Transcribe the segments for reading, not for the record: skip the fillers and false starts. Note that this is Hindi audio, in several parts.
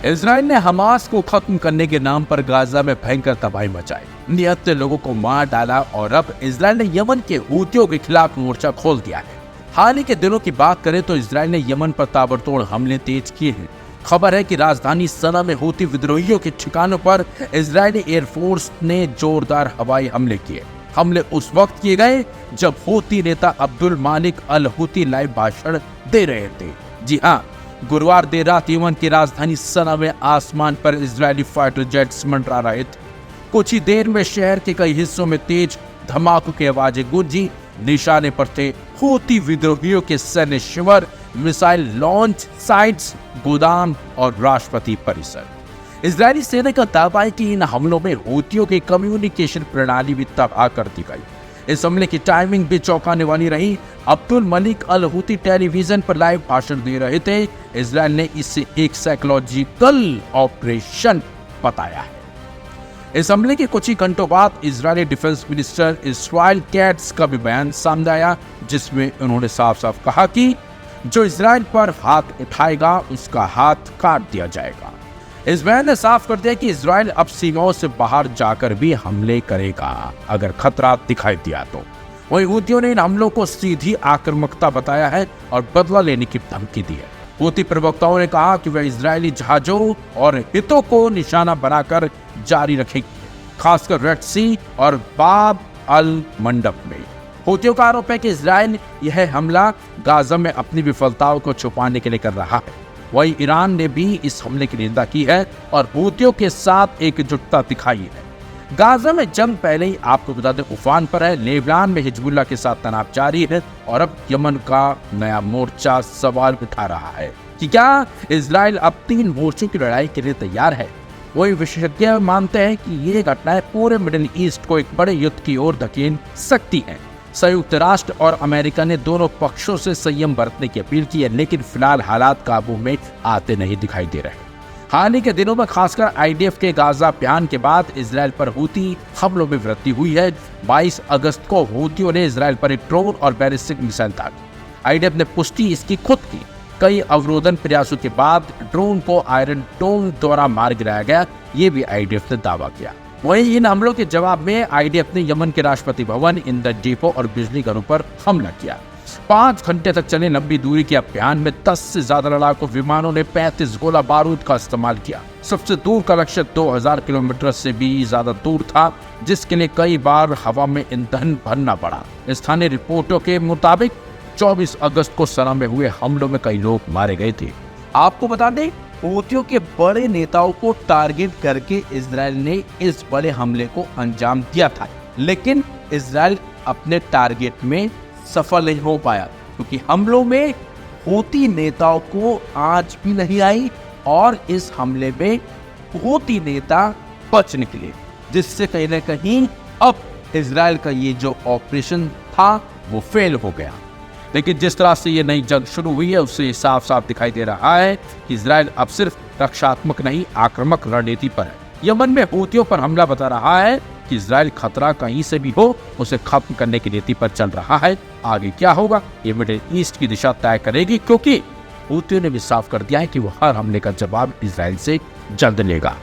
इजराइल ने हमास को खत्म करने के नाम पर गाजा में भयंकर तबाही मचाई, निहत्थे लोगों को मार डाला और अब इजराइल ने यमन के हूतियों के खिलाफ मोर्चा खोल दिया है। हाल ही के दिनों की बात करें तो इजराइल ने यमन पर ताबड़तोड़ हमले तेज किए हैं। खबर है कि राजधानी सना में हूती विद्रोहियों के ठिकानों पर इजरायली एयरफोर्स ने जोरदार हवाई हमले किए। हमले उस वक्त किए गए जब हूती नेता अब्दुल मालिक अल हूती लाइव भाषण दे रहे थे। जी हाँ, गुरुवार देर रात यमन की राजधानी सना में आसमान पर इजरायली फाइटर जेट्स मंडरा रहे थे। कुछ ही देर में शहर के कई हिस्सों में तेज धमाकों की आवाजें गूंजी। निशाने पर थे हूती विद्रोहियों के सैन्य शिविर, मिसाइल लॉन्च साइट्स, गोदाम और राष्ट्रपति परिसर। इजरायली सेना का दावा है कि इन हमलों में हूतियों की कम्युनिकेशन प्रणाली भी तबाह कर दी गई। इस हमले की टाइमिंग भी चौंकाने वाली रही। Abdul Malik al Houthi television पर लाइव भाषण दे रहे थे। इजराइल ने इसे एक साइकोलॉजिकल ऑपरेशन बताया है। इस हमले के कुछ ही घंटों बाद Israeli defence minister Israel cats का भी बयान सामने आया, जिसमें उन्होंने साफ साफ कहा कि जो इजराइल पर हाथ उठाएगा उसका हाथ काट दिया जाएगा। इस बयान ने साफ कर दिया कि इजराइल अब सीमाओं से बाहर जाकर भी हमले करेगा अगर खतरा दिखाई दिया तो। वहीं हूतियों ने इन हमलों को सीधी आक्रामकता बताया है और बदला लेने की धमकी दी है। हूती प्रवक्ताओं ने कहा कि वे इजरायली जहाजों और हितों को निशाना बनाकर जारी रखेंगे, खासकर रेड सी और बाब अल मंडप में। हूतियों का आरोप है कि इजराइल यह हमला गाजा में अपनी विफलताओं को छुपाने के लिए कर रहा है। वहीं ईरान ने भी इस हमले की निंदा की है और हूतियों के साथ एकजुटता दिखाई है। गाजा में जंग पहले ही आपको बता दें उफान पर है। लेबनान में हिजबुल्लाह के साथ तनाव जारी है और अब यमन का नया मोर्चा सवाल उठा रहा है कि क्या इजराइल अब 3 मोर्चों की लड़ाई के लिए तैयार है। वही विशेषज्ञ मानते हैं कि ये घटनाएं पूरे मिडिल ईस्ट को एक बड़े युद्ध की ओर धकेल सकती हैं। संयुक्त राष्ट्र और अमेरिका ने दोनों पक्षों से संयम बरतने की अपील की है, लेकिन फिलहाल हालात काबू में आते नहीं दिखाई दे रहे। हाल ही के दिनों में खासकर आईडीएफ के गाजा अभियान के बाद इजराइल पर हूती हमलों में वृद्धि हुई है। 22 अगस्त को हूतियों ने इजराइल पर एक ड्रोन और बैलिस्टिक मिसाइल दागी। आईडीएफ ने पुष्टि इसकी खुद की। कई अवरोधन प्रयासों के बाद ड्रोन को आयरन डोम द्वारा मार गिराया गया, ये भी आईडीएफ ने दावा किया। वहीं इन हमलों के जवाब में आईडीएफ ने यमन के राष्ट्रपति भवन, इंधन डिपो और बिजली घरों पर हमला किया। 5 घंटे तक चले लंबी दूरी के अभियान में 10 से ज्यादा लड़ाकू विमानों ने 35 गोला बारूद का इस्तेमाल किया। सबसे दूर का लक्ष्य 2000 किलोमीटर से भी ज्यादा दूर था, जिसके लिए कई बार हवा में ईंधन भरना पड़ा। स्थानीय रिपोर्टों के मुताबिक 24 अगस्त को सना में हुए हमलों में कई लोग मारे गए थे। आपको बता दें, हूतियों के बड़े नेताओं को टारगेट करके इजराइल ने इस बड़े हमले को अंजाम दिया था, लेकिन इजराइल अपने टारगेट में सफल नहीं हो पाया, क्योंकि हमलों में हूती नेताओं को आज भी नहीं आई और इस हमले में हूती नेता बच निकले, जिससे कहीं न कहीं अब इजराइल का ये जो ऑपरेशन था वो फेल हो गया। लेकिन जिस तरह से ये नई जंग शुरू हुई है उससे साफ साफ दिखाई दे रहा है कि इजराइल अब सिर्फ रक्षात्मक नहीं आक्रामक रणनीति पर है। यमन में हूतियों पर हमला बता रहा है कि इजराइल खतरा कहीं से भी हो उसे खत्म करने की नीति पर चल रहा है। आगे क्या होगा ये मिडिल ईस्ट की दिशा तय करेगी, क्योंकि हूतियों ने भी साफ कर दिया है कि वो हर हमले का जवाब इजराइल से जल्द लेगा।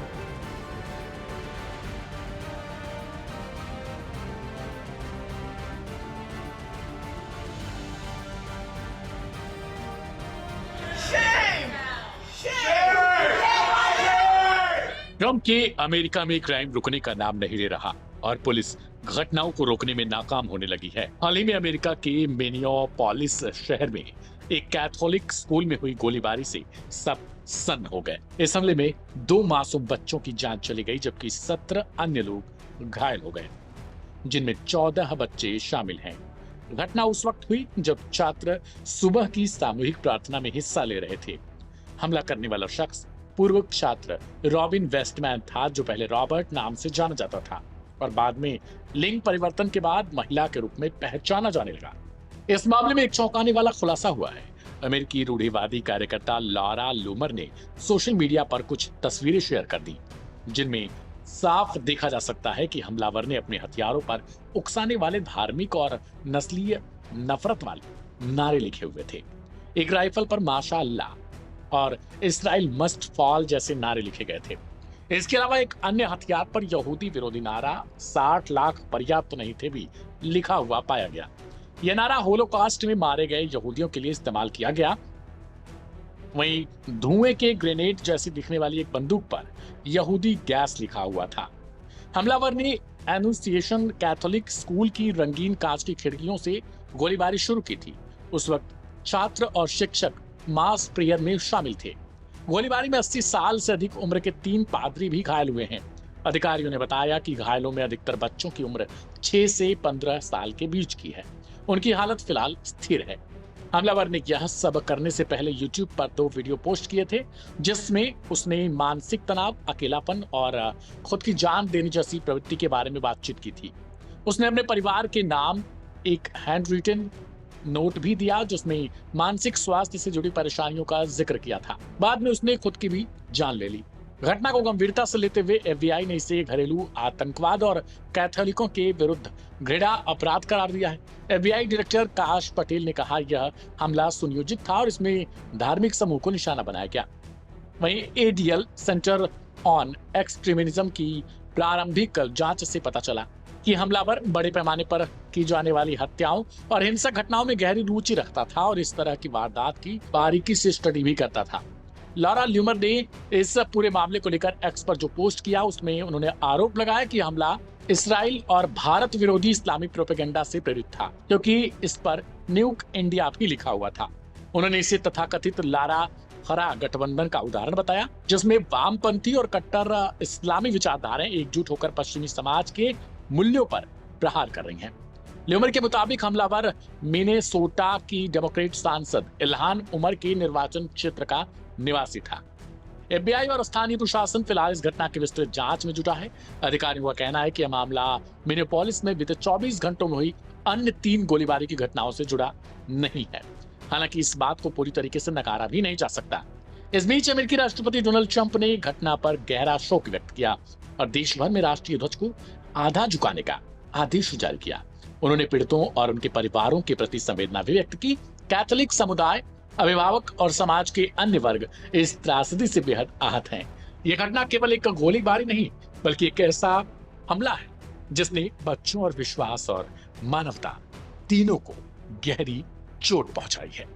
ट्रंप के अमेरिका में क्राइम रुकने का नाम नहीं ले रहा और पुलिस घटनाओं को रोकने में नाकाम होने लगी है। हाल ही में अमेरिका के मिनियापोलिस शहर में एक कैथोलिक स्कूल में हुई गोलीबारी से सब सन्न हो गए। इस हमले में 2 मासूम बच्चों की जान चली गई, जबकि 17 अन्य लोग घायल हो गए, जिनमें 14 बच्चे शामिल हैं। घटना उस वक्त हुई जब छात्र सुबह की सामूहिक प्रार्थना में हिस्सा ले रहे थे। हमला करने वाला शख्स पूर्व छात्र रॉबिन वेस्टमैन था, जो पहले रॉबर्ट नाम से जाना जाता था और बाद में लिंग परिवर्तन के बाद महिला के रूप में पहचाना जाने लगा। इस मामले में एक चौंकाने वाला खुलासा हुआ है। अमेरिकी रूढ़िवादी कार्यकर्ता लॉरा लूमर ने सोशल मीडिया पर कुछ तस्वीरें शेयर कर दी, जिनमें साफ देखा जा सकता है कि हमलावर ने अपने हथियारों पर उकसाने वाले धार्मिक और नस्लीय नफरत वाले नारे लिखे हुए थे। एक राइफल पर माशाअल्लाह और इसराइल मस्ट फॉल जैसे नारे लिखे गए थे। इसके अलावा एक अन्य हथियार पर यहूदी विरोधी नारा 60 लाख पर्याप्त नहीं थे भी लिखा हुआ पाया गया। यह नारा होलोकॉस्ट में मारे गए यहूदियों के लिए इस्तेमाल किया गया। वहीं धुएं के ग्रेनेड जैसी दिखने वाली एक बंदूक पर यहूदी गैस लिखा हुआ था। हमलावर ने एनुसिएशन कैथोलिक स्कूल की रंगीन कांच की खिड़कियों से गोलीबारी शुरू की थी। उस वक्त छात्र और शिक्षक मास प्रेयर में शामिल थे। गोलीबारी में 80 साल से अधिक उम्र के 3 पादरी भी घायल हुए हैं। अधिकारियों ने बताया कि घायलों में अधिकतर बच्चों की उम्र 6 से 15 साल के बीच की है। उनकी हालत फिलहाल स्थिर है। हमलावर ने यह सब करने से पहले YouTube पर 2 वीडियो पोस्ट किए थे, जिसमें उसने मानसिक तनाव, अकेलापन और खुद की जान देने जैसी प्रवृत्ति के बारे में बातचीत की थी। उसने अपने परिवार के नाम एक हैंड रिटन नोट भी दिया, जिसमें मानसिक स्वास्थ्य से जुड़ी परेशानियों का जिक्र किया था। बाद में उसने खुद की भी जान ले ली। घटना को गंभीरता से लेते हुए FBI ने इसे घरेलू आतंकवाद और कैथोलिकों के विरुद्ध घृणा अपराध करार दिया है। FBI डायरेक्टर काश पटेल ने कहा, यह हमला सुनियोजित था और इसमें धार्मिक समूह को निशाना बनाया गया। वहीं ADL सेंटर ऑन एक्सट्रीमिज्म की प्रारंभिक जांच से पता चला कि हमलावर बड़े पैमाने पर की जाने वाली हत्याओं और हिंसक घटनाओं में गहरी रुचि रखता था और इस तरह की वारदात की बारीकी से स्टडी भी करता था। लॉरा ल्यूमर ने इस पूरे मामले को लेकर एक्स पर जो पोस्ट किया, उसमें उन्होंने आरोप लगाया कि हमला इसराइल और भारत विरोधी इस्लामिक प्रोपेगेंडा से प्रेरित था, क्योंकि इस पर न्यूक इंडिया भी लिखा हुआ था। उन्होंने इसे तथाकथित लारा खरा गठबंधन का उदाहरण बताया, जिसमें वामपंथी और कट्टर इस्लामी विचारधाराएं एकजुट होकर पश्चिमी समाज के मूल्यों पर प्रहार कर रही हैं। ल्यूमर के मुताबिक हमलावर मिनेसोटा की डेमोक्रेट सांसद इल्हान उमर के निर्वाचन क्षेत्र का निवासी था। FBI और स्थानीय प्रशासन फिलहाल इस घटना की विस्तृत जांच में जुटा है। अधिकारियों का कहना है कि यह मामला मिनेपोलिस में बीते 24 घंटों में हुई अन्य 3 गोलीबारी की घटनाओं से जुड़ा नहीं है। हालांकि इस बात को पूरी तरीके से नकारा भी नहीं जा सकता। इस बीच अमेरिकी राष्ट्रपति डोनाल्ड ट्रंप ने घटना पर गहरा शोक व्यक्त किया और देश भर में राष्ट्रीय ध्वज को आधा झुकाने का आदेश जारी किया। उन्होंने पीड़ितों और उनके परिवारों के प्रति संवेदना भी व्यक्त की। कैथोलिक समुदाय, अभिभावक और समाज के अन्य वर्ग इस त्रासदी से बेहद आहत हैं। यह घटना केवल एक गोलीबारी नहीं, बल्कि एक ऐसा हमला है जिसने बच्चों और विश्वास और मानवता तीनों को गहरी चोट पहुंचाई है।